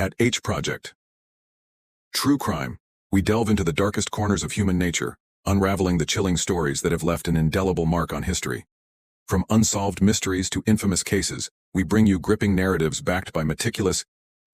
At H Project. True crime. We delve into the darkest corners of human nature, unraveling the chilling stories that have left an indelible mark on history. From unsolved mysteries to infamous cases, we bring you gripping narratives backed by meticulous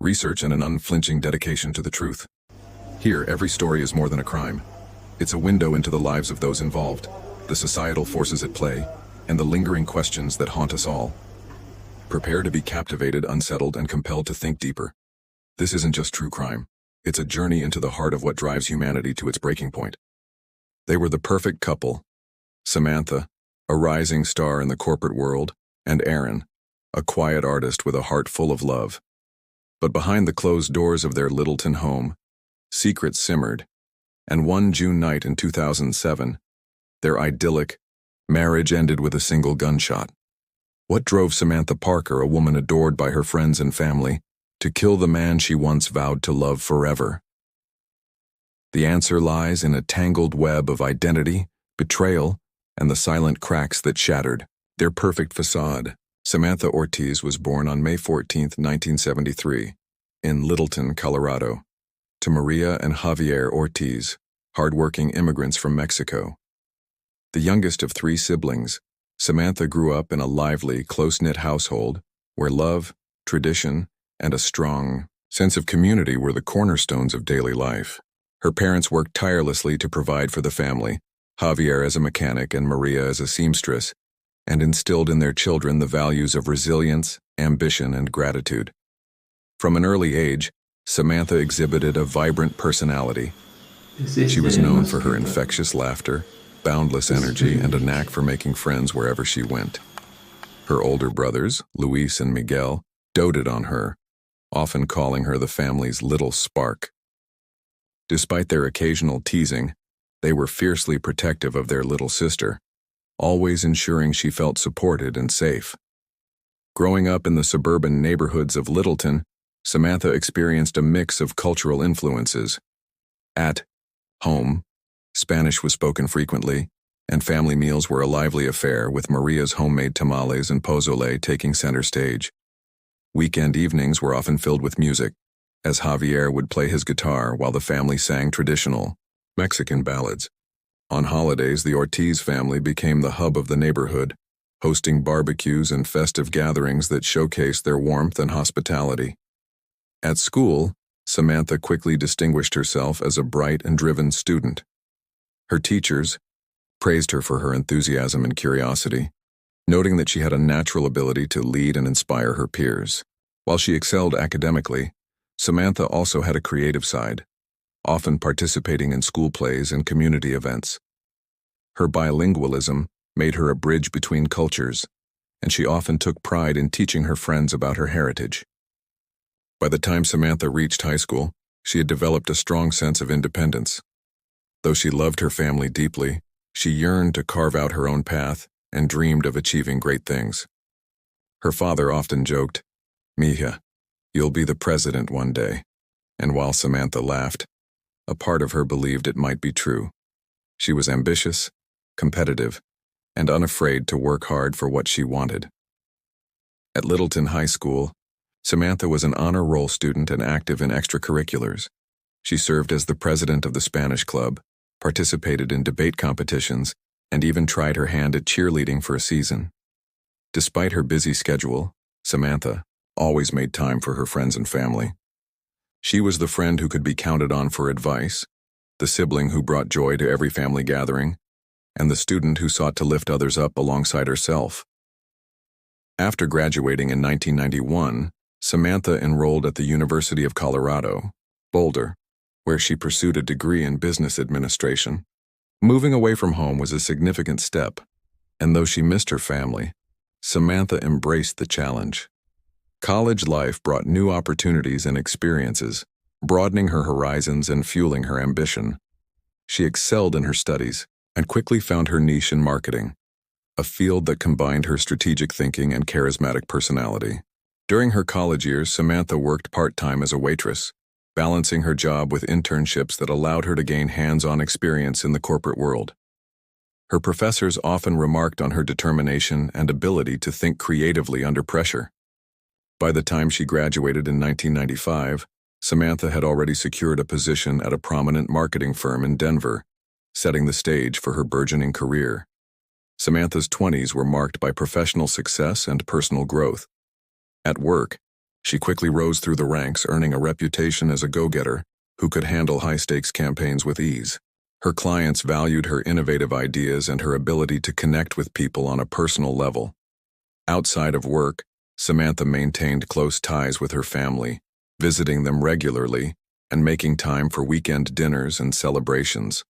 research and an unflinching dedication to the truth. Here, every story is more than a crime. It's a window into the lives of those involved, the societal forces at play, and the lingering questions that haunt us all. Prepare to be captivated, unsettled, and compelled to think deeper. This isn't just true crime. It's a journey into the heart of what drives humanity to its breaking point. They were the perfect couple. Samantha, a rising star in the corporate world, and Aaron, a quiet artist with a heart full of love. But behind the closed doors of their Littleton home, secrets simmered, and one June night in 2007, their idyllic marriage ended with a single gunshot. What drove Samantha Parker, a woman adored by her friends and family, to kill the man she once vowed to love forever? The answer lies in a tangled web of identity, betrayal, and the silent cracks that shattered their perfect facade. Samantha Ortiz was born on May 14, 1973, in Littleton, Colorado, to Maria and Javier Ortiz, hardworking immigrants from Mexico. The youngest of three siblings, Samantha grew up in a lively, close-knit household where love, tradition, and a strong sense of community were the cornerstones of daily life. Her parents worked tirelessly to provide for the family, Javier as a mechanic and Maria as a seamstress, and instilled in their children the values of resilience, ambition, and gratitude. From an early age, Samantha exhibited a vibrant personality. She was known for her infectious laughter, boundless energy, and a knack for making friends wherever she went. Her older brothers, Luis and Miguel, doted on her, often calling her the family's little spark. Despite their occasional teasing, they were fiercely protective of their little sister, always ensuring she felt supported and safe. Growing up in the suburban neighborhoods of Littleton, Samantha experienced a mix of cultural influences. At home, Spanish was spoken frequently, and family meals were a lively affair, with Maria's homemade tamales and pozole taking center stage. Weekend evenings were often filled with music, as Javier would play his guitar while the family sang traditional Mexican ballads. On holidays, the Ortiz family became the hub of the neighborhood, hosting barbecues and festive gatherings that showcased their warmth and hospitality. At school, Samantha quickly distinguished herself as a bright and driven student. Her teachers praised her for her enthusiasm and curiosity, noting that she had a natural ability to lead and inspire her peers. While she excelled academically, Samantha also had a creative side, often participating in school plays and community events. Her bilingualism made her a bridge between cultures, and she often took pride in teaching her friends about her heritage. By the time Samantha reached high school, she had developed a strong sense of independence. Though she loved her family deeply, she yearned to carve out her own path and dreamed of achieving great things. Her father often joked, "Mija, you'll be the president one day," and while Samantha laughed, a part of her believed it might be true. She was ambitious, competitive, and unafraid to work hard for what she wanted. At Littleton High School, Samantha was an honor roll student and active in extracurriculars. She served as the president of the Spanish club, participated in debate competitions, and even tried her hand at cheerleading for a season. Despite her busy schedule, Samantha always made time for her friends and family. She was the friend who could be counted on for advice, the sibling who brought joy to every family gathering, and the student who sought to lift others up alongside herself. After graduating in 1991, Samantha enrolled at the University of Colorado, Boulder, where she pursued a degree in business administration. Moving away from home was a significant step, and though she missed her family, Samantha embraced the challenge. College life brought new opportunities and experiences, broadening her horizons and fueling her ambition. She excelled in her studies and quickly found her niche in marketing, a field that combined her strategic thinking and charismatic personality. During her college years, Samantha worked part-time as a waitress, balancing her job with internships that allowed her to gain hands-on experience in the corporate world. Her professors often remarked on her determination and ability to think creatively under pressure. By the time she graduated in 1995, Samantha had already secured a position at a prominent marketing firm in Denver, setting the stage for her burgeoning career. Samantha's 20s were marked by professional success and personal growth. At work, she quickly rose through the ranks, earning a reputation as a go-getter who could handle high-stakes campaigns with ease. Her clients valued her innovative ideas and her ability to connect with people on a personal level. Outside of work, Samantha maintained close ties with her family, visiting them regularly and making time for weekend dinners and celebrations.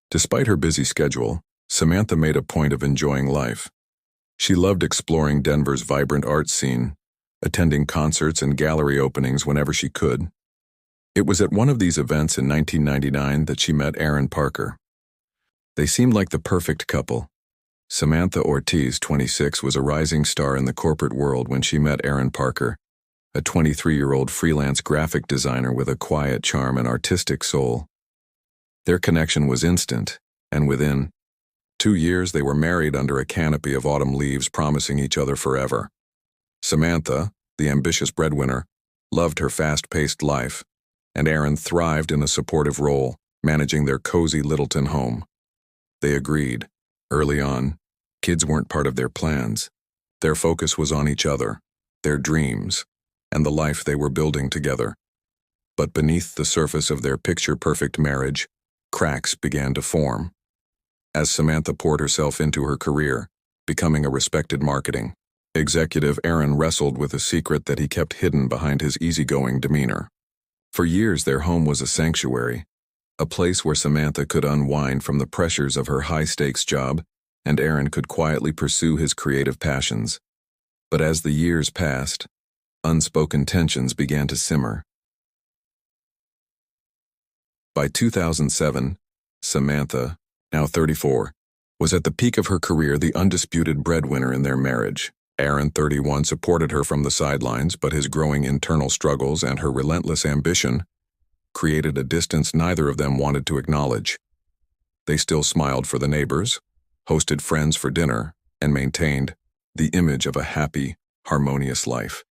Despite her busy schedule, Samantha made a point of enjoying life. She loved exploring Denver's vibrant art scene, attending concerts and gallery openings whenever she could. It was at one of these events in 1999 that she met Aaron Parker. They seemed like the perfect couple. Samantha Ortiz, 26, was a rising star in the corporate world when she met Aaron Parker, a 23-year-old freelance graphic designer with a quiet charm and artistic soul. Their connection was instant, and within 2 years they were married under a canopy of autumn leaves, promising each other forever. Samantha, the ambitious breadwinner, loved her fast-paced life, and Aaron thrived in a supportive role, managing their cozy Littleton home. They agreed. Early on, kids weren't part of their plans. Their focus was on each other, their dreams, and the life they were building together. But beneath the surface of their picture-perfect marriage, cracks began to form. As Samantha poured herself into her career, becoming a respected marketing executive, Aaron wrestled with a secret that he kept hidden behind his easygoing demeanor. For years, their home was a sanctuary, a place where Samantha could unwind from the pressures of her high-stakes job, and Aaron could quietly pursue his creative passions. But as the years passed, unspoken tensions began to simmer. By 2007, Samantha, now 34, was at the peak of her career, the undisputed breadwinner in their marriage. Aaron, 31, supported her from the sidelines, but his growing internal struggles and her relentless ambition created a distance neither of them wanted to acknowledge. They still smiled for the neighbors, hosted friends for dinner, and maintained the image of a happy, harmonious life.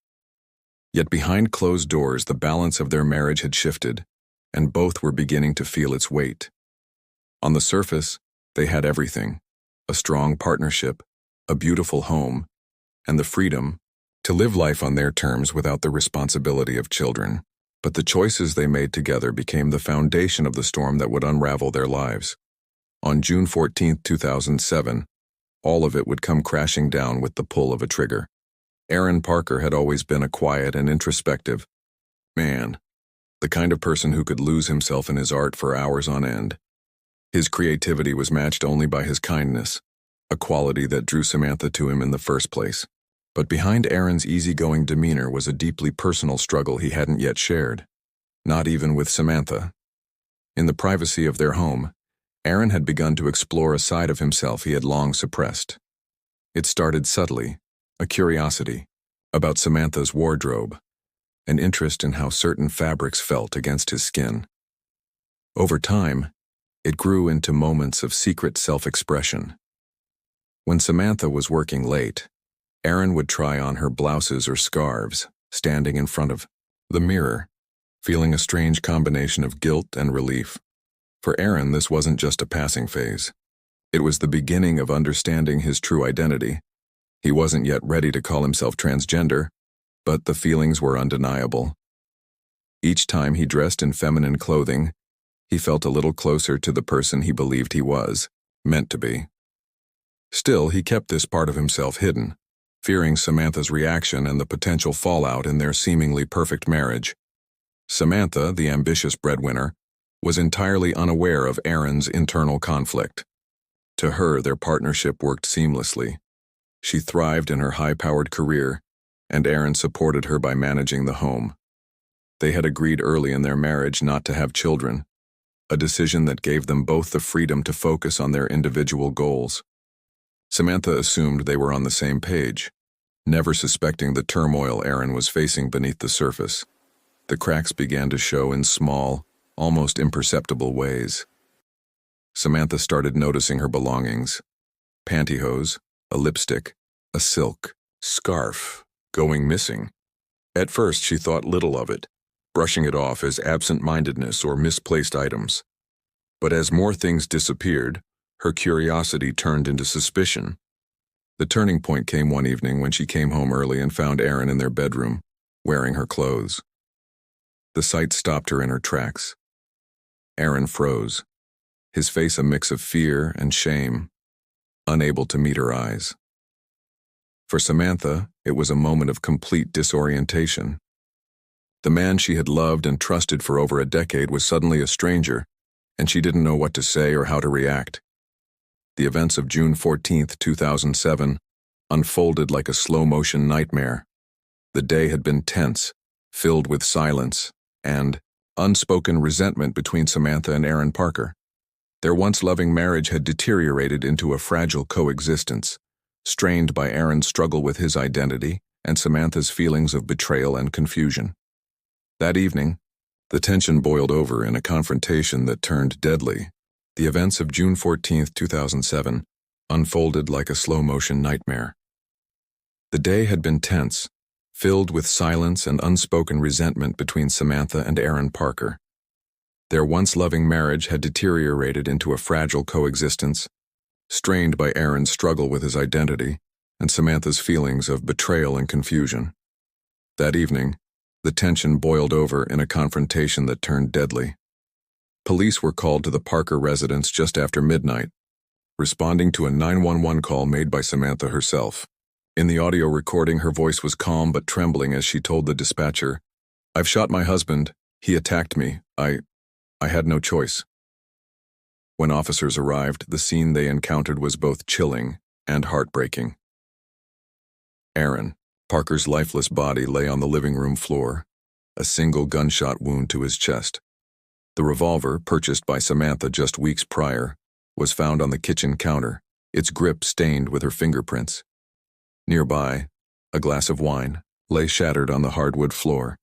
Yet behind closed doors, the balance of their marriage had shifted, and both were beginning to feel its weight. On the surface, they had everything: a strong partnership, a beautiful home, and the freedom to live life on their terms without the responsibility of children. But the choices they made together became the foundation of the storm that would unravel their lives. On June 14, 2007, all of it would come crashing down with the pull of a trigger. Aaron Parker had always been a quiet and introspective man, the kind of person who could lose himself in his art for hours on end. His creativity was matched only by his kindness, a quality that drew Samantha to him in the first place. But behind Aaron's easygoing demeanor was a deeply personal struggle he hadn't yet shared, not even with Samantha. In the privacy of their home, Aaron had begun to explore a side of himself he had long suppressed. It started subtly, a curiosity about Samantha's wardrobe, an interest in how certain fabrics felt against his skin. Over time, it grew into moments of secret self-expression. When Samantha was working late, Aaron would try on her blouses or scarves, standing in front of the mirror, feeling a strange combination of guilt and relief. For Aaron, this wasn't just a passing phase. It was the beginning of understanding his true identity. He wasn't yet ready to call himself transgender, but the feelings were undeniable. Each time he dressed in feminine clothing, he felt a little closer to the person he believed he was, meant to be. Still, he kept this part of himself hidden, fearing Samantha's reaction and the potential fallout in their seemingly perfect marriage. Samantha, the ambitious breadwinner, was entirely unaware of Aaron's internal conflict. To her, their partnership worked seamlessly. She thrived in her high-powered career, and Aaron supported her by managing the home. They had agreed early in their marriage not to have children, a decision that gave them both the freedom to focus on their individual goals. Samantha assumed they were on the same page, never suspecting the turmoil Aaron was facing beneath the surface. The cracks began to show in small, almost imperceptible ways. Samantha started noticing her belongings: pantyhose, a lipstick, a silk scarf, going missing. At first, she thought little of it. brushing it off as absent-mindedness or misplaced items. But as more things disappeared, her curiosity turned into suspicion. The turning point came one evening when she came home early and found Aaron in their bedroom, wearing her clothes. The sight stopped her in her tracks. Aaron froze, his face a mix of fear and shame, unable to meet her eyes. For Samantha, it was a moment of complete disorientation. The man she had loved and trusted for over a decade was suddenly a stranger, and she didn't know what to say or how to react. The events of June 14, 2007, unfolded like a slow-motion nightmare. The day had been tense, filled with silence and unspoken resentment between Samantha and Aaron Parker. Their once loving marriage had deteriorated into a fragile coexistence, strained by Aaron's struggle with his identity and Samantha's feelings of betrayal and confusion. That evening, the tension boiled over in a confrontation that turned deadly. The events of June 14, 2007, unfolded like a slow-motion nightmare. The day had been tense, filled with silence and unspoken resentment between Samantha and Aaron Parker. Their once loving marriage had deteriorated into a fragile coexistence, strained by Aaron's struggle with his identity and Samantha's feelings of betrayal and confusion. That evening, the tension boiled over in a confrontation that turned deadly. Police were called to the Parker residence just after midnight, responding to a 911 call made by Samantha herself. In the audio recording, her voice was calm but trembling as she told the dispatcher, "I've shot my husband. He attacked me. I had no choice." When officers arrived, the scene they encountered was both chilling and heartbreaking. Aaron Parker's lifeless body lay on the living room floor, a single gunshot wound to his chest. The revolver, purchased by Samantha just weeks prior, was found on the kitchen counter, its grip stained with her fingerprints. Nearby, a glass of wine lay shattered on the hardwood floor,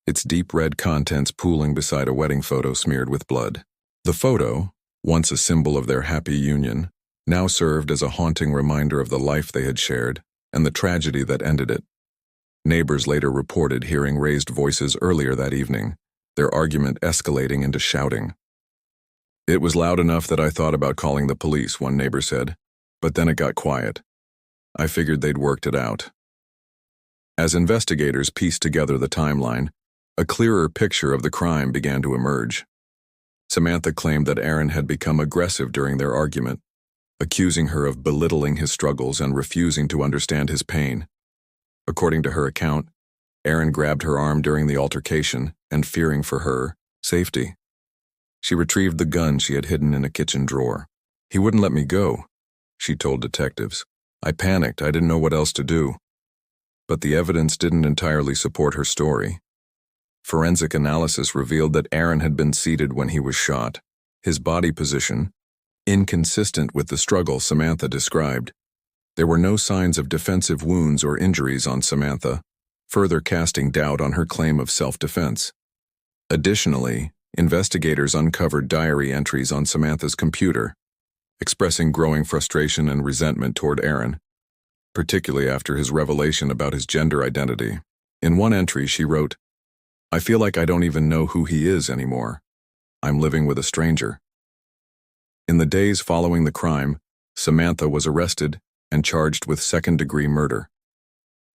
its deep red contents pooling beside a wedding photo smeared with blood. The photo, once a symbol of their happy union, now served as a haunting reminder of the life they had shared and the tragedy that ended it. Neighbors later reported hearing raised voices earlier that evening, their argument escalating into shouting. "It was loud enough that I thought about calling the police," one neighbor said, "but then it got quiet. I figured they'd worked it out." As investigators pieced together the timeline, a clearer picture of the crime began to emerge. Samantha claimed that Aaron had become aggressive during their argument, accusing her of belittling his struggles and refusing to understand his pain. According to her account, Aaron grabbed her arm during the altercation and, fearing for her safety, she retrieved the gun she had hidden in a kitchen drawer. "He wouldn't let me go," she told detectives. "I panicked. I didn't know what else to do." But the evidence didn't entirely support her story. Forensic analysis revealed that Aaron had been seated when he was shot, his body position inconsistent with the struggle Samantha described. There were no signs of defensive wounds or injuries on Samantha, further casting doubt on her claim of self-defense. Additionally, investigators uncovered diary entries on Samantha's computer, expressing growing frustration and resentment toward Aaron, particularly after his revelation about his gender identity. In one entry, she wrote, "I feel like I don't even know who he is anymore. I'm living with a stranger." In the days following the crime, Samantha was arrested and charged with second-degree murder.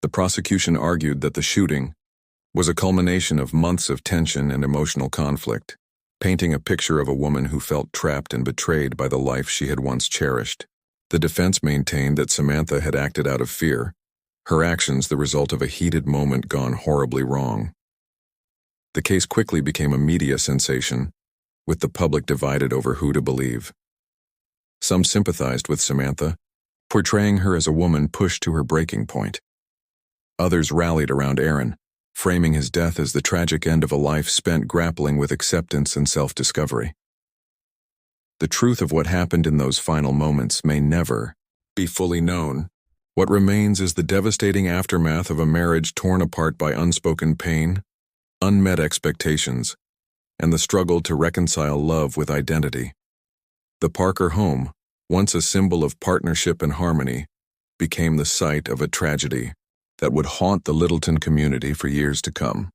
The prosecution argued that the shooting was a culmination of months of tension and emotional conflict, painting a picture of a woman who felt trapped and betrayed by the life she had once cherished. The defense maintained that Samantha had acted out of fear, her actions the result of a heated moment gone horribly wrong. The case quickly became a media sensation, with the public divided over who to believe. Some sympathized with Samantha, portraying her as a woman pushed to her breaking point. Others rallied around Aaron, framing his death as the tragic end of a life spent grappling with acceptance and self-discovery. The truth of what happened in those final moments may never be fully known. What remains is the devastating aftermath of a marriage torn apart by unspoken pain, unmet expectations, and the struggle to reconcile love with identity. The Parker home, once a symbol of partnership and harmony, became the site of a tragedy that would haunt the Littleton community for years to come.